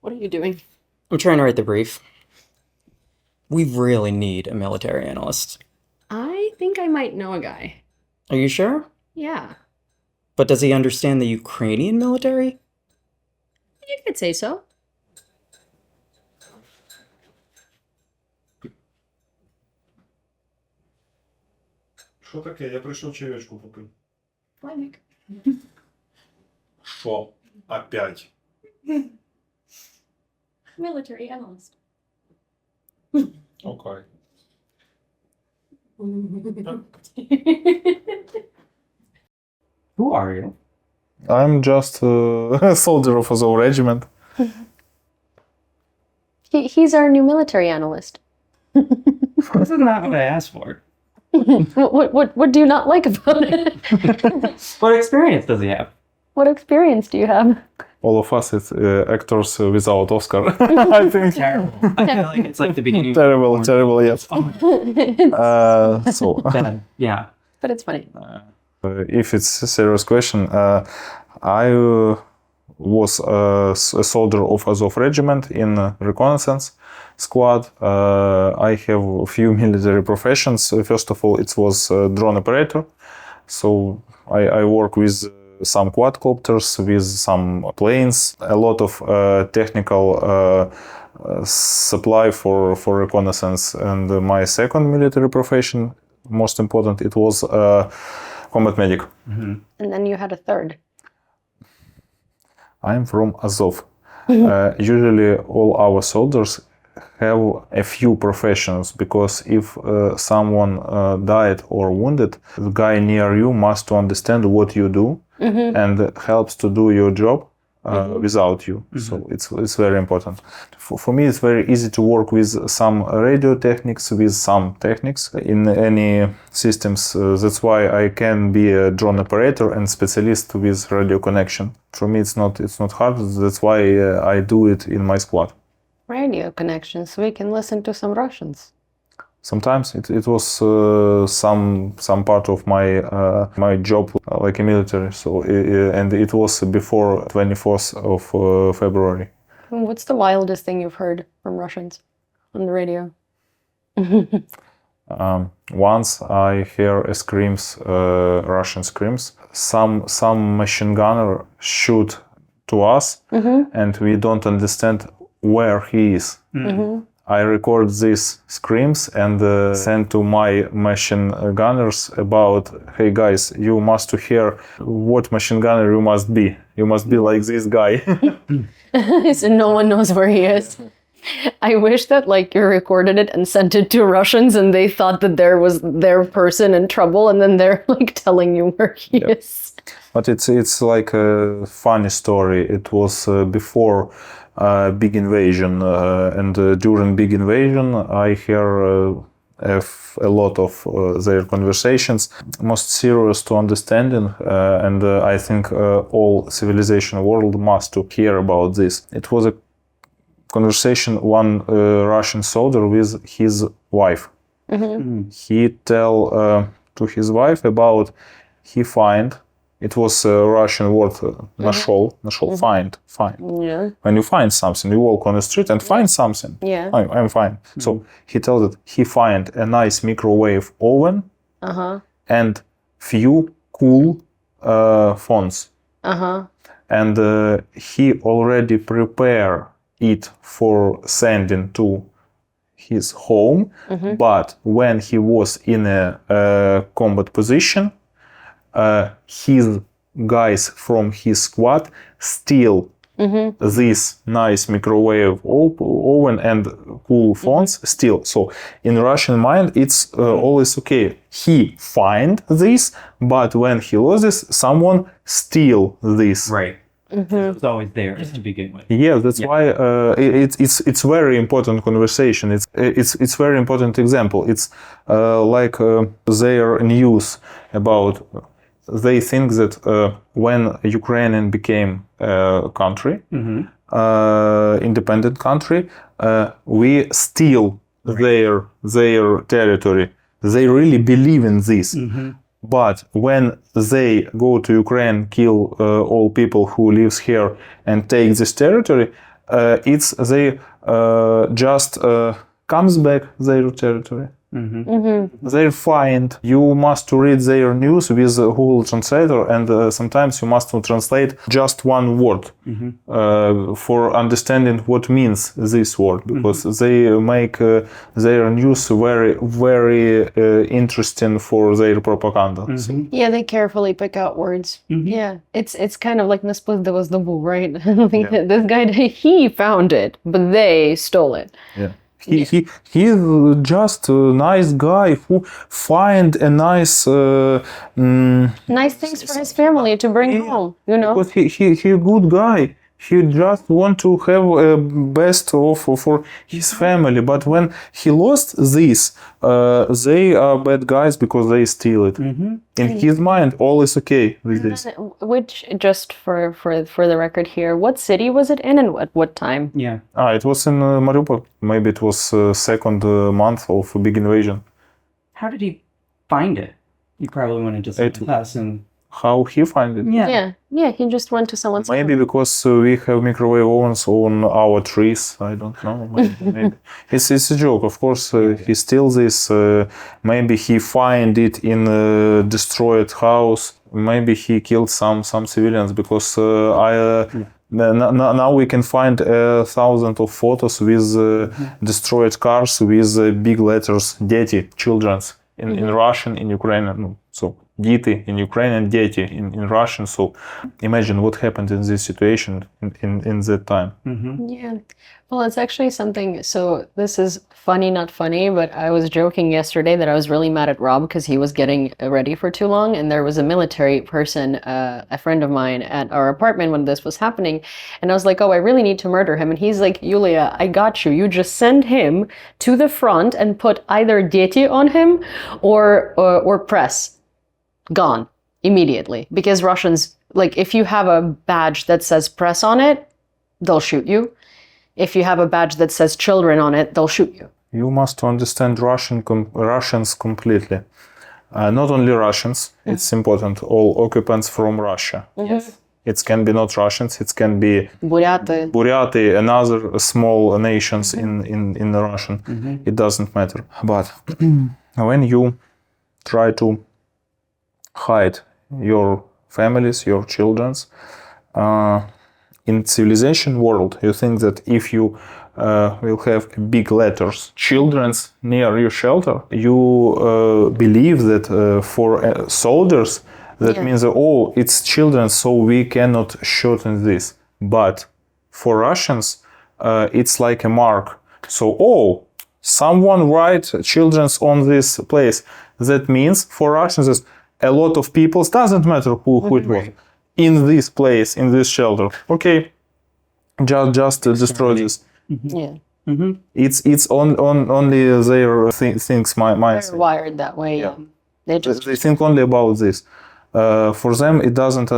What are you doing? I'm trying to write the brief. We really need a military analyst. I think I might know a guy. Are you sure? Yeah, But does he understand the Ukrainian military? you could say so. Що таке? Я прийшов чайочку попити. Флемик. Що? Опять? Military analyst. Окей. Who are you? I'm just a soldier of Azov regiment. He's our new military analyst. Isn't that what I asked for? What do you not like about it? What experience does he have? What experience do you have? All of us, it's actors without Oscar. I think. Terrible. I feel like it's like the beginning. Terrible, terrible, yes. So, Bad. Yeah. But it's funny. if it's a serious question, I was a soldier of Azov regiment in reconnaissance squad. I have a few military professions. First of all, it was drone operator. So I work with some quadcopters, with some planes, a lot of technical supply for reconnaissance. And my second military profession, most important, it was combat medic. Mm-hmm. And then you had a third. I'm from Azov. Usually all our soldiers have a few professions, because if someone died or wounded, the guy near you must understand what you do and helps to do your job without you. So it's very important. For me, it's very easy to work with some radio techniques, with some techniques in any systems. That's why I can be a drone operator and specialist with radio connection. For me, it's not hard. That's why I do it in my squad. Radio connections, so we can listen to some Russians. Sometimes it was some part of my job, like a military. So and it was before 24th of February. What's the wildest thing you've heard from Russians on the radio? Once I hear screams, Russian screams. Some machine gunner shoot to us, and we don't understand where he is. I record these screams and send to my machine gunners about, hey guys, you must hear what machine gunner you must be. You must be like this guy. So no one knows where he is. I wish that you recorded it and sent it to Russians and they thought that there was their person in trouble and then they're telling you where he is. But it's like a funny story. It was before big invasion, and during big invasion I hear a lot of their conversations, most serious to understanding, and I think all civilization world must to hear about this. It was a conversation one Russian soldier with his wife. He tell to his wife about he find. It was a Russian word, нашел, find. Yeah. When you find something, you walk on the street and find something. Yeah. I'm fine. So he tells that he find a nice microwave oven and few cool phones. And he already prepare it for sending to his home. But when he was in a combat position, his guys from his squad steal this nice microwave oven and cool phones steal. So in Russian mind, it's always okay. He find this, but when he loses, someone steal this. Right. It's always there to begin with. Yeah, that's why it's very important conversation. It's very important example. It's like their news about. They think that when Ukraine became a country, independent country, we steal their territory. They really believe in this. But when they go to Ukraine, kill all people who lives here and take this territory, it's they just comes back their territory. They find you must read their news with Google Translator, and sometimes you must translate just one word for understanding what means this word, because they make their news very interesting for their propaganda. So, Yeah, they carefully pick out words. Yeah, it's kind of like there was the bull, right? This guy, he found it, but they stole it. yeah. He's just a nice guy who find a nice Nice things for his family to bring home, you know? because he a good guy. He just want to have a best for his family. But when he lost this, they are bad guys because they steal it. In his mind, all is okay with this. Which, just for the record here, what city was it in and what time? Yeah. It was in Mariupol. Maybe it was second month of a big invasion. How did he find it? You probably wanted to say to us and... How he find it? Yeah, he just went to someone's Maybe home. because we have microwave ovens on our trees. I don't know. Maybe. It's a joke. Of course, he steals this. Maybe he find it in a destroyed house. Maybe he killed some civilians, because now we can find 1,000 of photos with destroyed cars with big letters "Дети", children's in Russian, in Ukrainian. So "Діти" in Ukrainian, "Дети" in Russian. So imagine what happened in this situation in that time. Yeah. Well, it's actually something, so this is funny, not funny, but I was joking yesterday that I was really mad at Rob because he was getting ready for too long, and there was a military person, a friend of mine, at our apartment when this was happening, and I was like, oh, I really need to murder him, and he's like, Yulia, I got you. You just send him to the front and put either "Дети" on him or press. Gone immediately, because Russians, like, if you have a badge that says press on it, they'll shoot you. If you have a badge that says children on it, they'll shoot you. You must understand Russians completely. Not only Russians, it's important, all occupants from Russia. Yes. It can be not Russians, it can be Буряты. and other small nations in the Russian. It doesn't matter. But when you try to hide your families, your children's, in civilization world, you think that if you will have big letters children's near your shelter, you believe that for soldiers that means it's children, so we cannot shoot in this. But for Russians, it's like a mark. So someone write children's on this place. That means for Russians, a lot of people, doesn't matter who it was, in this place, in this shelter. Okay, just destroy this. Yeah. It's only their things. They're wired that way. Yeah. They think only about this. For them, it doesn't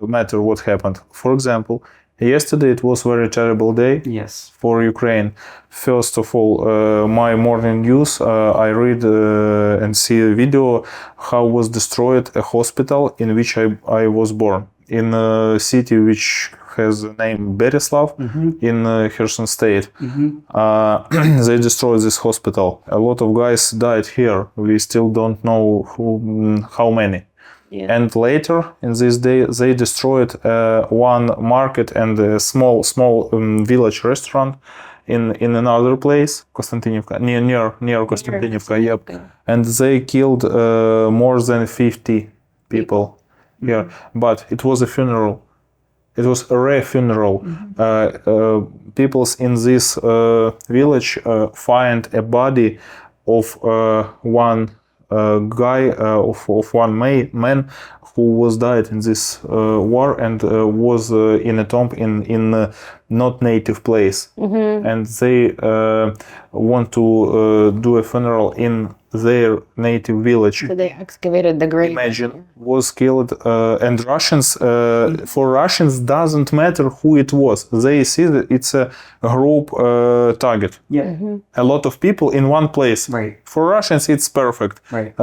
matter what happened. For example, yesterday it was very terrible day. Yes. For Ukraine. First of all, my morning news, I read and see a video how was destroyed a hospital in which I was born, in a city which has the name Berislav in Kherson state. They destroyed this hospital. A lot of guys died here. We still don't know how many. Yeah. And later in this day, they destroyed one market and a small village restaurant in another place, Konstantinivka, near Konstantinivka. Yep. And they killed more than 50 people here. But it was a funeral. It was a rare funeral. People in this village find a body of one guy, of one man who was died in this war and was in a tomb in not native place. And they want to do a funeral in their native village. So they excavated the grave. Imagine, was killed, and Russians, for Russians doesn't matter who it was. They see that it's a group target. Yeah. A lot of people in one place. Right. For Russians, it's perfect. Right.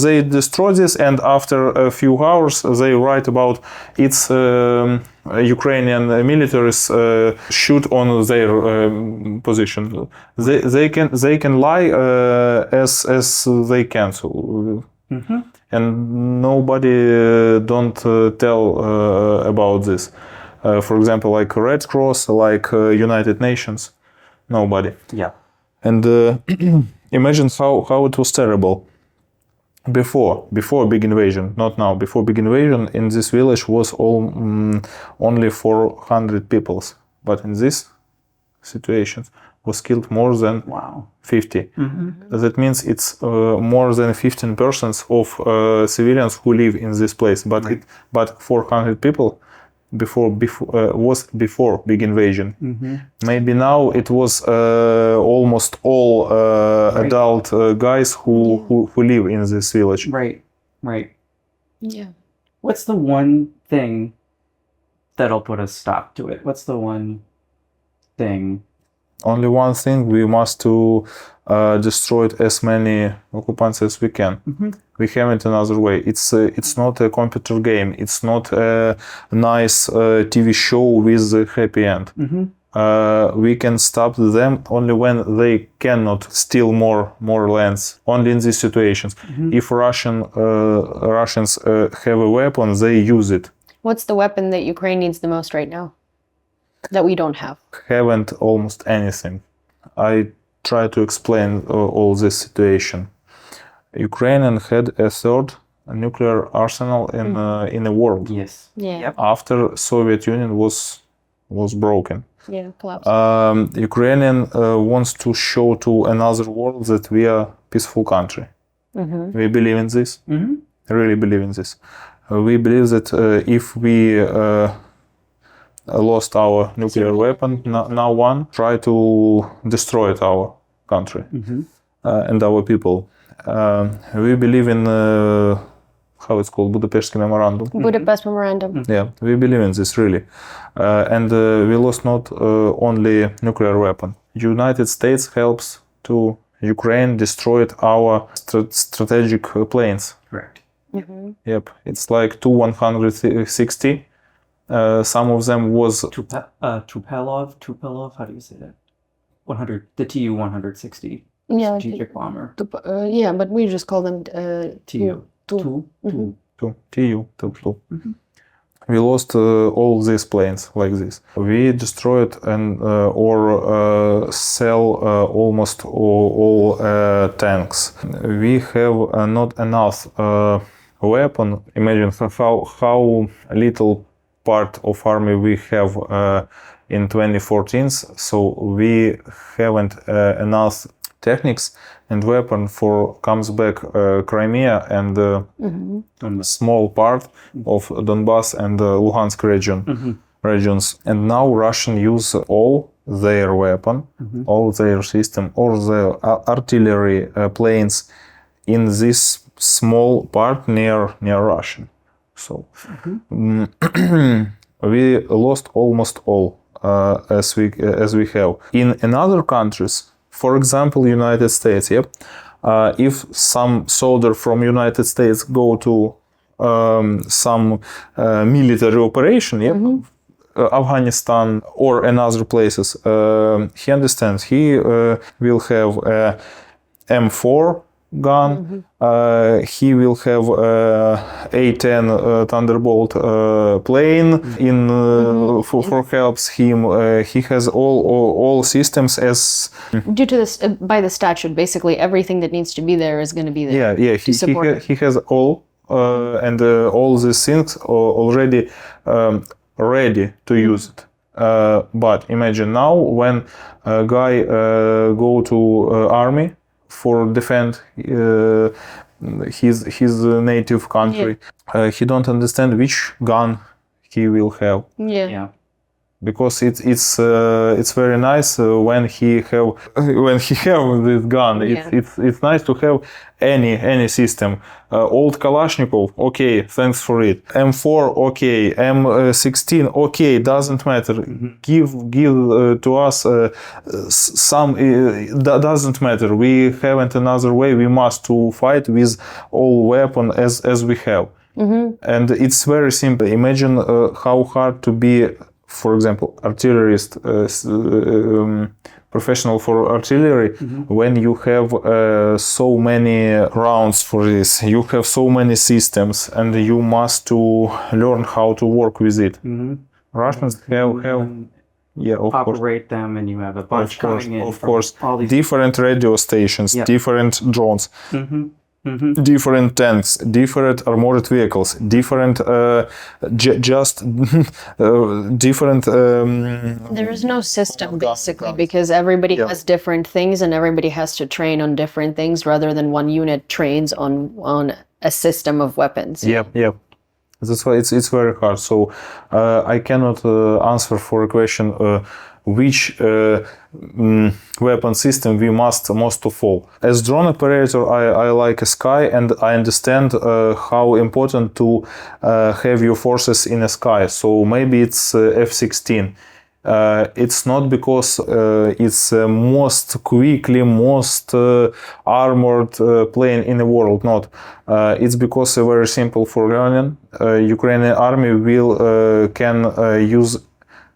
They destroy this, and after a few hours, they write about it's Ukrainian militaries shoot on their position. They can lie as they can. So, and nobody don't tell about this. For example, like Red Cross, like United Nations, nobody. Yeah. And imagine how it was terrible. Before big invasion, not now. Before big invasion, in this village was only 400 people, but in this situation was killed more than 50. That means it's more than 15% of civilians who live in this place. But 400 people was before big invasion. Maybe now it was almost all adult guys who live in this village. Right. Yeah. What's the one thing that'll put a stop to it? What's the one thing? Only one thing, we must to destroy as many occupants as we can. We have it another way. It's not a computer game. It's not a nice TV show with a happy end. We can stop them only when they cannot steal more lands. Only in these situations. If Russians have a weapon, they use it. What's the weapon that Ukraine needs the most right now? That we don't have? Haven't almost anything. I try to explain all this situation. Ukraine had a third nuclear arsenal in the world. Yes. Yeah. Yep. After Soviet Union was broken. Yeah, collapsed. Ukrainian wants to show to another world that we are peaceful country. We believe in this. Really believe in this. We believe that if we lost our nuclear weapon, now one try to destroy our country and our people. We believe in how it's called, Budapest Memorandum. Budapest Memorandum. Yeah, we believe in this really, and we lost not only nuclear weapon. United States helps to Ukraine destroyed our strategic planes. Correct. Yep, it's like Tu-160. Some of them was Tupelov, how do you say that? 100, the Tu-160 Yeah. strategic bomber. Yeah, but we just call them Tu. Tu. We lost all these planes like this. We destroyed and or sell almost all tanks. We have not enough weapon. Imagine how little part of army we have in 2014. So we haven't enough techniques and weapon for comes back Crimea and small part of Donbass and Luhansk regions. And now Russian use all their weapon, all their system, all their artillery planes in this small part near Russian. So we lost almost all as we have. In other countries, for example, United States, if some soldier from United States go to some military operation, Afghanistan or another places, he understands he will have a M4 gun, he will have A-10 Thunderbolt plane for helps him. He has all systems as Due to this, by the statute, basically everything that needs to be there is going to be there. Yeah. He has all and all these things already ready to use it. But imagine now when a guy go to army for defend his native country, he don't understand which gun he will have. Yeah. Because it's very nice when he have this gun. It's nice to have any system. Old Kalashnikov, okay, thanks for it. M4, okay. M16, okay, doesn't matter. Give to us some. Doesn't matter. We haven't another way. We must to fight with all weapon as we have. And it's very simple. Imagine how hard to be, for example, artillerist, professional for artillery, when you have so many rounds for this, you have so many systems, and you must to learn how to work with it. Russians have yeah, of course. Operate them, and you have a bunch coming in. Of course, all these different radio stations, different drones, different tanks, different armored vehicles, different different. There is no system basically because everybody has different things and everybody has to train on different things rather than one unit trains on a system of weapons. Yep. That's why it's very hard. So I cannot answer for a question which weapon system we must most of all. As drone operator, I like a sky, and I understand how important to have your forces in a sky. So maybe it's F-16. It's not because it's most quickly, most armored plane in the world. Not. It's because very simple for learning. Ukrainian army can use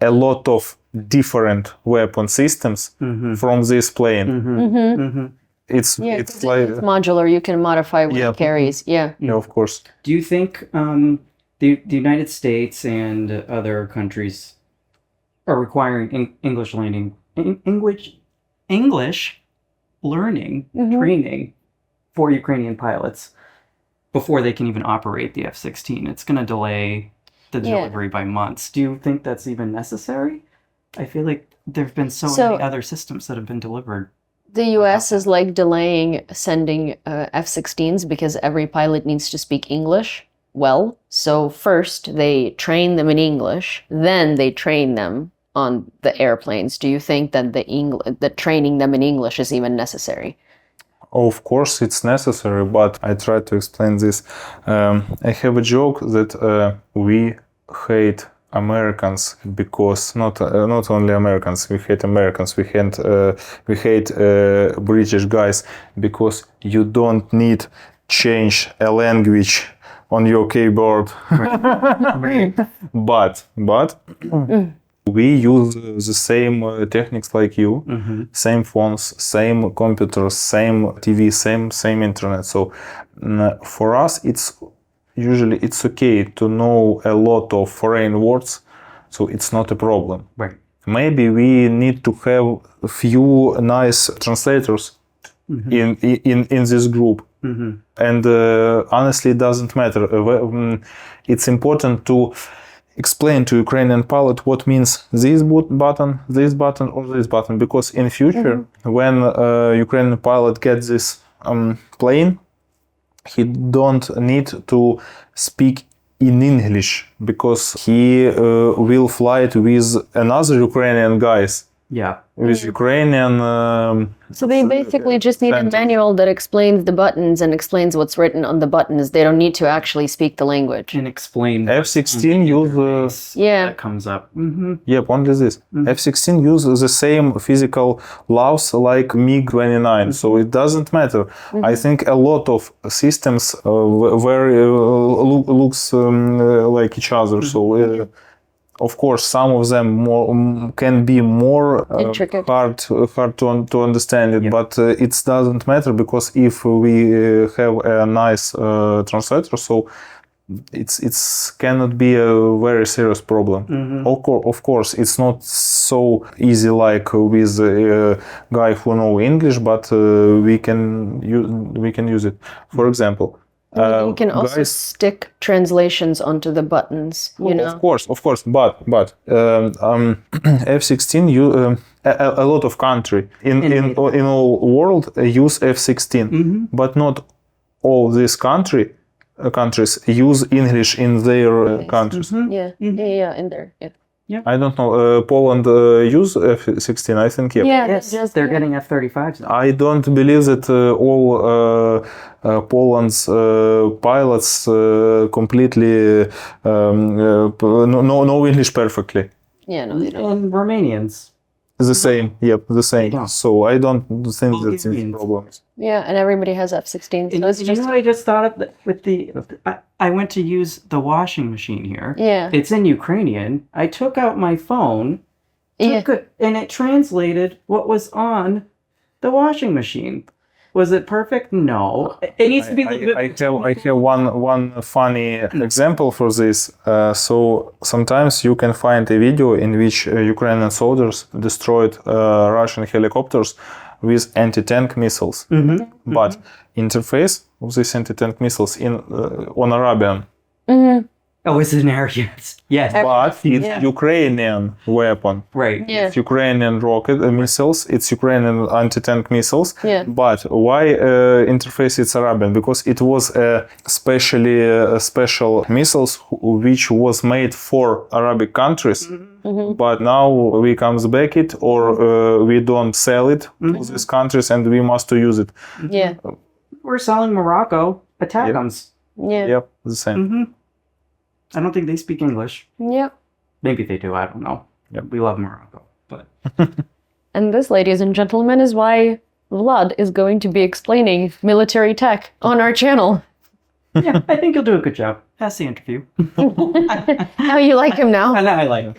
a lot of different weapon systems from this plane. It's like it's modular. You can modify what it carries. Yeah, of course. Do you think the United States and other countries are requiring English learning, training for Ukrainian pilots before they can even operate the F-16? It's going to delay the delivery by months. Do you think that's even necessary? I feel like there have been so many other systems that have been delivered. The US is like delaying sending F-16s because every pilot needs to speak English well. So first they train them in English, then they train them on the airplanes. Do you think that the training them in English is even necessary? Of course it's necessary, but I try to explain this. I have a joke that we hate Americans because not only Americans, we hate Americans, we hate British guys because you don't need change a language on your keyboard. But we use the same techniques like you, same phones, same computers, same TV, same internet. So for us, it's okay to know a lot of foreign words, so it's not a problem. Right. Maybe we need to have a few nice translators in this group. And honestly, it doesn't matter. It's important to explain to Ukrainian pilot what means this button, or this button, because in future, when Ukrainian pilot gets this plane, he don't need to speak in English because he will fly it with another Ukrainian guys. Yeah. With Ukrainian. So they basically just need a manual that explains the buttons and explains what's written on the buttons. They don't need to actually speak the language. And explain. F-16 use. That comes up. Yep, only this. F-16 uses the same physical laws like MiG-29, so it doesn't matter. I think a lot of systems looks like each other. So. Of course, some of them can be more hard to understand it, but it doesn't matter because if we have a nice translator, so it's cannot be a very serious problem. Of course, it's not so easy like with a guy who know English, but we can use it. For example. You can also stick translations onto the buttons, you know? Of course, but F-16, a lot of country in all world use F-16, but not all these countries use English in their countries. In there. Yeah. I don't know. Poland use F-16. I think Yes, they're getting F-35s. I don't believe that all Poland's pilots completely know English perfectly. Yeah, no, they don't. And Romanians. The same. Yep, the same. Yeah. So I don't think that's a Bulgarians. problem. Yeah, and everybody has F-16, And so it's you just know what I just thought of with the I went to use the washing machine here. yeah, It's in Ukrainian. I took out my phone, yeah. and it translated what was on the washing machine. Was it perfect? No. It needs to be a little bit. I have one funny example for this. So sometimes you can find a video in which Ukrainian soldiers destroyed Russian helicopters with anti-tank missiles. But interface of these anti-tank missiles on Arabian. Oh, it's in there, yes. Yes. But it's Yeah. Ukrainian weapon. Right. Yeah. It's Ukrainian rocket missiles. It's Ukrainian anti-tank missiles. Yeah. But why interface it's Arabian? Because it was special missiles which was made for Arabic countries. But now we comes back it or we don't sell it to these countries and we must to use it. Yeah, We're selling Morocco attack Yep. guns. yeah, Yep, the same. I don't think they speak English. yeah. Maybe they do. I don't know. Yep. We love Morocco, but And this, ladies and gentlemen, is why Vlad is going to be explaining military tech on our channel. yeah, I think you'll do a good job. Pass the interview. How you like him now? And I like him.